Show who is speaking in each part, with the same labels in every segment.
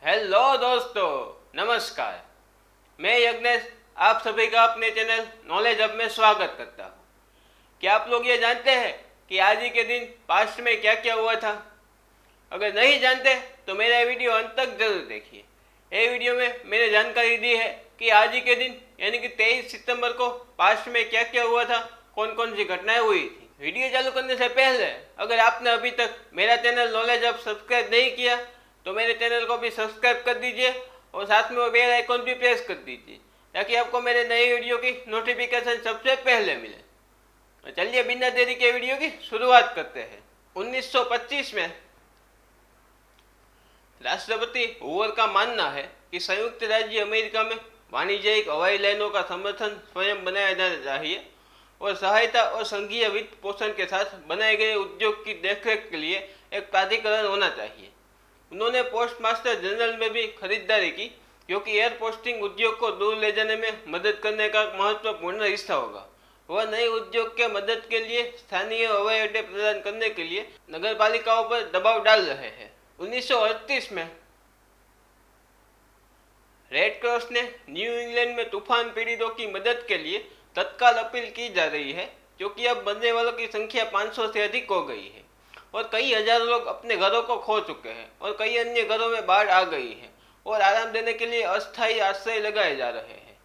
Speaker 1: Hello दोस्तों, नमस्कार। मैं यज्ञेश आप सभी का अपने चैनल नॉलेज हब में स्वागत करता हूँ। क्या आप लोग ये जानते हैं कि आज ही के दिन पास्ट में क्या क्या हुआ था? अगर नहीं जानते तो मेरा ये वीडियो अंत तक जरूर देखिए। ये वीडियो में मैंने जानकारी दी है कि आज ही के दिन यानी कि 23 सितंबर को पास्ट में क्या क्या हुआ था, कौन कौन सी घटनाएं हुई थी। वीडियो चालू करने से पहले अगर आपने अभी तक मेरा चैनल नॉलेज हब सब्सक्राइब नहीं किया तो मेरे चैनल को भी सब्सक्राइब कर दीजिए और साथ में वो बेल आइकॉन भी प्रेस कर दीजिए ताकि आपको मेरे नए वीडियो की नोटिफिकेशन सबसे पहले मिले। तो चलिए बिना देरी के वीडियो की शुरुआत करते हैं। 1925 में राष्ट्रपति हूवर का मानना है कि संयुक्त राज्य अमेरिका में वाणिज्यिक हवाई लाइनों का समर्थन स्वयं बनाया जाना चाहिए और सहायता और संघीय वित्त पोषण के साथ बनाए गए उद्योग की देखरेख के लिए एक प्राधिकरण होना चाहिए। उन्होंने पोस्ट मास्टर जनरल में भी खरीदारी की क्योंकि एयर पोस्टिंग उद्योग को दूर ले जाने में मदद करने का महत्वपूर्ण हिस्सा होगा। वह नए उद्योग के मदद के लिए स्थानीय हवाई अड्डे प्रदान करने के लिए नगर पालिकाओं पर दबाव डाल रहे हैं। 1938 में रेड क्रॉस ने न्यू इंग्लैंड में तूफान पीड़ितों की मदद के लिए तत्काल अपील की जा रही है क्योंकि अब मरने वालों की संख्या 500 से अधिक हो गई है और कई हजार लोग अपने घरों को खो चुके हैं और कई अन्य घरों में बाढ़ आ गई है और आराम देने के लिए अस्थायी आश्रय लगाए जा रहे हैं।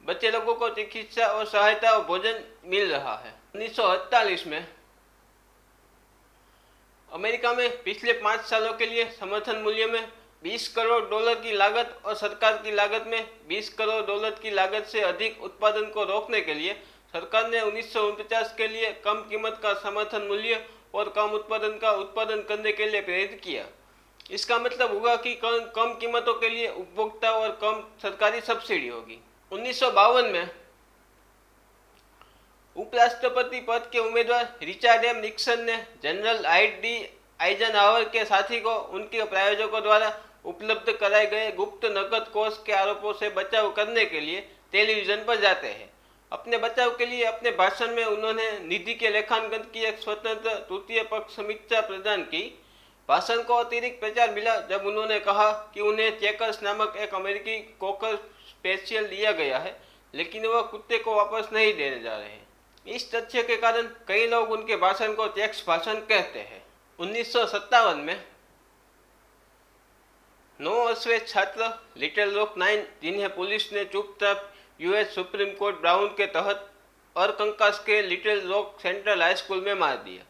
Speaker 1: बच्चे लोगों को चिकित्सा और सहायता और भोजन मिल रहा है। 1948 में अमेरिका में पिछले 5 सालों के लिए समर्थन मूल्य में $20 करोड़ की लागत और सरकार की लागत में $20 करोड़ की लागत से अधिक उत्पादन को रोकने के लिए सरकार ने 1949 के लिए कम कीमत का समर्थन मूल्य और कम उत्पादन का उत्पादन करने के लिए प्रेरित किया। इसका मतलब होगा कि कम कीमतों के लिए उपभोक्ता और कम सरकारी सब्सिडी होगी। 1952 में उपराष्ट्रपति पद के उम्मीदवार रिचर्ड एम निक्सन ने जनरल डी आइजनहावर के साथी को उनके प्रायोजकों द्वारा उपलब्ध कराए गए गुप्त नकद कोष के आरोपों से बचाव करने के लिए टेलीविजन पर जाते हैं। अपने बचाव के लिए अपने भाषण में उन्होंने निधि के लेखांकन की एक स्वतंत्र तृतीय पक्ष समीक्षा प्रदान की। भाषण को अतिरिक्त प्रचार मिला जब उन्होंने कहा कि उन्हें चेकर्स नामक एक अमेरिकी कोकर स्पेशियल दिया गया है लेकिन वह कुत्ते को वापस नहीं देने जा रहे हैं। इस तथ्य के कारण कई लोग उनके भाषण को चेक्स भाषण कहते हैं। 1957 में 9 अश्वेत छात्र लिटिल रॉक 9 जिन्हें पुलिस ने चुपचाप यूएस सुप्रीम कोर्ट ब्राउन के तहत अरकंकास के little rock central high school में मार दिया।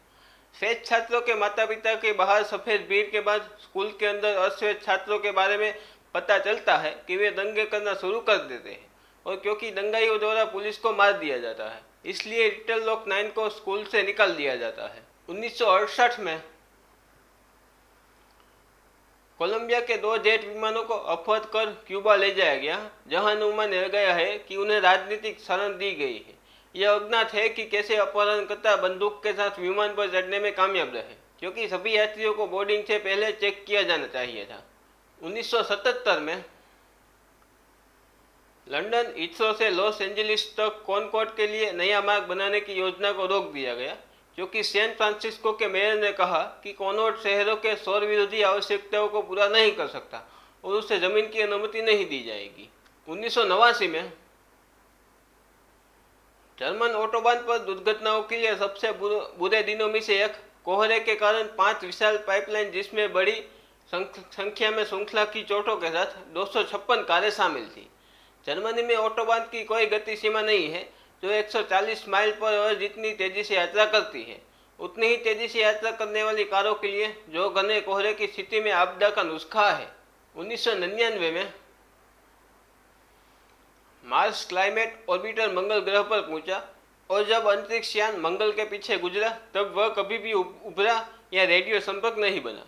Speaker 1: श्वेत छात्रों के माता पिता के बाहर सफेद भीड़ के बाद स्कूल के अंदर अश्वेत छात्रों के बारे में पता चलता है कि वे दंगे करना शुरू कर देते हैं और क्योंकि दंगाइयों द्वारा पुलिस को मार दिया जाता है इसलिए लिटिल रॉक 9 को स्कूल से निकाल दिया जाता है। 1968 में कोलंबिया के 2 जेट विमानों को अपहृत कर क्यूबा ले जाया गया जहां अनुमान लगाया गया है कि उन्हें राजनीतिक शरण दी गई है। यह अज्ञात है कि कैसे अपहरणकर्ता बंदूक के साथ विमान पर चढ़ने में कामयाब रहे क्योंकि सभी यात्रियों को बोर्डिंग से पहले चेक किया जाना चाहिए था। 1977 में लंदन हीथ्रो से लॉस एंजलिस तक कॉनकॉर्ड के लिए नया मार्ग बनाने की योजना को रोक दिया गया क्योंकि सैन फ्रांसिस्को के मेयर ने कहा कि कॉनकॉर्ड शहरों के शोर विरोधी आवश्यकताओं को पूरा नहीं कर सकता और उसे जमीन की अनुमति नहीं दी जाएगी। 1989 में जर्मन ऑटोबान पर दुर्घटनाओं के लिए सबसे बुरे दिनों में से एक कोहरे के कारण 5 विशाल पाइपलाइन जिसमें बड़ी संख्या में श्रृंखला की चोटों के साथ 256 कारें शामिल थी। जर्मनी में ऑटोबान की कोई गति सीमा नहीं है जो 140 माइल पर आवर जितनी तेजी से यात्रा करती है। उतनी ही तेजी से यात्रा करने वाली कारों के लिए जो घने कोहरे की स्थिति में आपदा का नुस्खा है। 1999 में मार्स क्लाइमेट ऑर्बिटर मंगल ग्रह पर पहुंचा और जब अंतरिक्ष यान मंगल के पीछे गुजरा तब वह कभी भी उभरा या रेडियो संपर्क नहीं बना।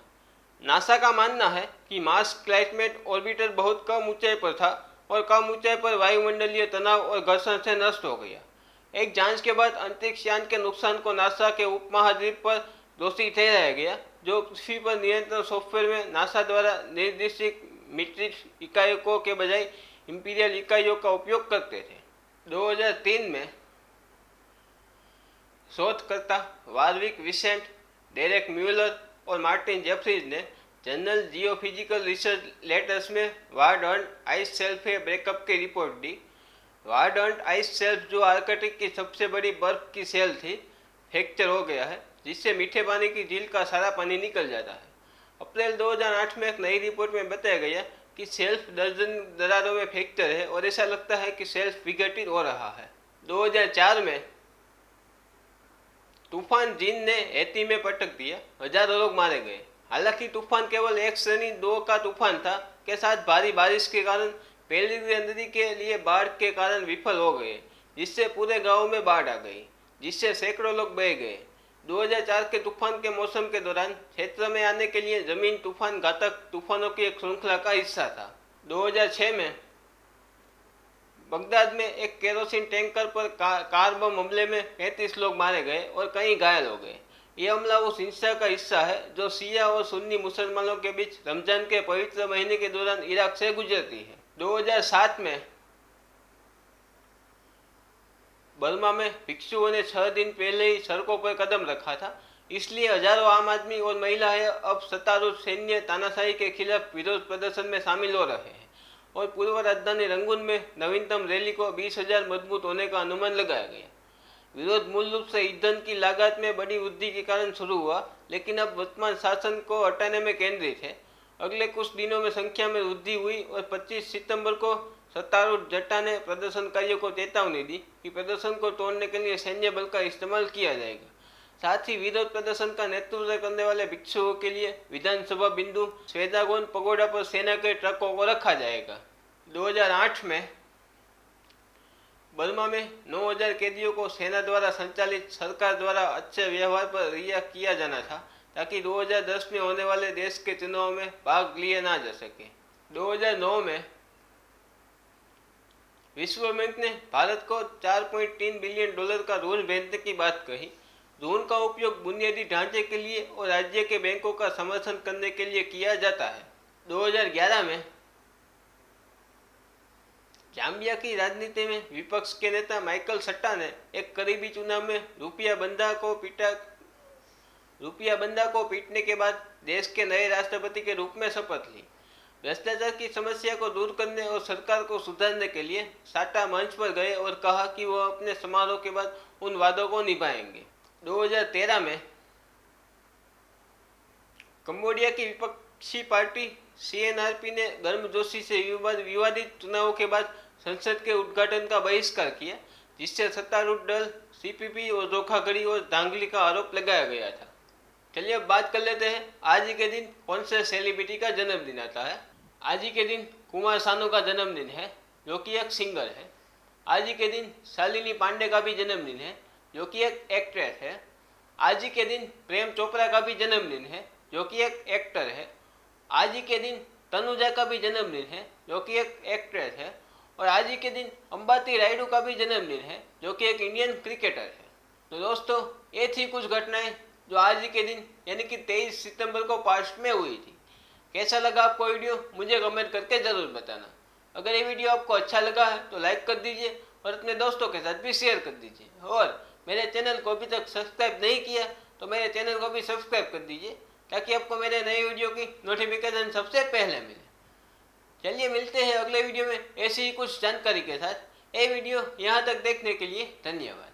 Speaker 1: नासा का मानना है कि मार्स क्लाइमेट ऑर्बिटर बहुत कम ऊंचाई पर था और कम ऊंचाई पर वायुमंडलीय तनाव और घर्षण से नष्ट हो गया। एक जांच के बाद अंतरिक्ष यान के नुकसान को नासा के उपमहाद्वीप पर दोषी ठहराया गया जो पृथ्वी पर नियंत्रण सॉफ्टवेयर में नासा द्वारा निर्देशित मीट्रिक इकाइयों के बजाय इंपीरियल इकाइयों का उपयोग करते थे। 2003 में शोधकर्ता वारविक विसेंट, डेरेक म्यूलर और मार्टिन जेफ्रीज ने जर्नल जियोफिजिकल रिसर्च लेटर्स में वार्डन आइस शेल्फ ब्रेकअप की रिपोर्ट दी। वार्डन आइस शेल्फ जो आर्कटिक की सबसे बड़ी बर्फ की सेल थी, फ्रैक्चर हो गया है, जिससे मीठे पानी की झील का सारा पानी निकल जाता है। अप्रैल 2008 में एक नई रिपोर्ट में बताया गया कि शेल्फ दर्जन दरारों में फ्रैक्चर है और ऐसा लगता है कि शेल्फ विघटित हो रहा है। 2004 में तूफान जीन ने हैती में पटक दिया, हजारों लोग मारे गए। हालांकि तूफान केवल एक श्रेणी 2 का तूफान था के साथ भारी बारिश के कारण पेलिग्री नदी के लिए बाढ़ के कारण विफल हो गए, जिससे पूरे गांव में बाढ़ आ गई, जिससे सैकड़ों लोग बह गए। 2004 के तूफान के मौसम के दौरान क्षेत्र में आने के लिए जमीन तूफान घातक तूफानों की एक श्रृंखला का हिस्सा था। 2006 में बगदाद में एक केरोसिन टैंकर पर कार बम हमले में 35 लोग मारे गए और कई घायल हो गए। ये हमला उस हिंसा का हिस्सा है जो शिया और सुन्नी मुसलमानों के बीच रमजान के पवित्र महीने के दौरान इराक से गुजरती है। 2007 में बर्मा में भिक्षुओं ने 6 दिन पहले ही सड़कों पर कदम रखा था, इसलिए हजारों आम आदमी और महिलाएं अब सत्तारूढ़ सैन्य तानाशाही के खिलाफ विरोध प्रदर्शन में शामिल हो रहे हैं। और पूर्व राजधानी रंगून में नवीनतम रैली को 20,000 मजबूत होने का अनुमान लगाया गया। विरोध मूल रूप से ईंधन की लागत में बड़ी वृद्धि के कारण शुरू हुआ, लेकिन अब वर्तमान शासन को हटाने में केंद्रित है। अगले कुछ दिनों में संख्या में वृद्धि हुई और 25 सितंबर को सत्तारूढ़ जट्टा ने प्रदर्शनकारियों को चेतावनी दी कि प्रदर्शन को तोड़ने के लिए सैन्य बल का इस्तेमाल किया जाएगा। साथ ही विरोध प्रदर्शन का नेतृत्व करने वाले भिक्षुओं के लिए विधानसभा बिंदु स्वेदागोन पगोड़ा पर सेना के ट्रकों को रखा जाएगा। 2008 में बर्मा में 9,000 कैदियों को सेना द्वारा संचालित सरकार द्वारा अच्छे व्यवहार पर रिहा किया जाना था, ताकि 2010 में होने वाले देश के चुनाव में भाग लिए ना जा सके। 2009 में विश्व बैंक ने भारत को $4.3 बिलियन का ऋण भेजने की बात कही। ऋण का उपयोग बुनियादी ढांचे के लिए और राज्य के बैंकों का समर्थन करने के लिए किया जाता है। 2011 में जाम्बिया की राजनीति में विपक्ष के नेता माइकल सट्टा ने एक करीबी चुनाव में रुपया बंदा को पीटने के बाद देश के नए राष्ट्रपति के रूप में शपथ ली। भ्रष्टाचार की समस्या को दूर करने और सरकार को सुधारने के लिए सट्टा मंच पर गए और कहा कि वह अपने समारोह के बाद उन वादों को निभाएंगे। 2013 में कंबोडिया की विपक्षी पार्टी CNRP ने गर्मजोशी से विवादित चुनावों के बाद संसद के उद्घाटन का बहिष्कार किया, जिससे सत्तारूढ़ दल CPP और धोखाधड़ी और धांधली का आरोप लगाया गया था। चलिए अब बात कर लेते हैं आज ही के दिन कौन से सेलिब्रिटी का जन्मदिन आता है। आज ही के दिन कुमार सानू का जन्मदिन है, जो कि एक सिंगर है। आज ही के दिन शालिनी पांडे का भी जन्मदिन है, जो कि एक एक्ट्रेस है। आज ही के दिन प्रेम चोपड़ा का भी जन्मदिन है, जो कि एक एक्टर है। आज ही के दिन तनुजा का भी जन्मदिन है, जो कि एक एक्ट्रेस है। और आज ही के दिन अंबाती रायडू का भी जन्मदिन है, जो कि एक इंडियन क्रिकेटर है। तो दोस्तों, ये थी कुछ घटनाएं जो आज ही के दिन यानी कि 23 सितंबर को पास्ट में हुई थी। कैसा लगा आपको वीडियो, मुझे कमेंट करके ज़रूर बताना। अगर ये वीडियो आपको अच्छा लगा है तो लाइक कर दीजिए और अपने दोस्तों के साथ भी शेयर कर दीजिए। और मेरे चैनल को अभी तक सब्सक्राइब नहीं किया तो मेरे चैनल को भी सब्सक्राइब कर दीजिए, ताकि आपको मेरे नए वीडियो की नोटिफिकेशन सबसे पहले मिले। चलिए मिलते हैं अगले वीडियो में ऐसी ही कुछ जानकारी के साथ। ये वीडियो यहाँ तक देखने के लिए धन्यवाद।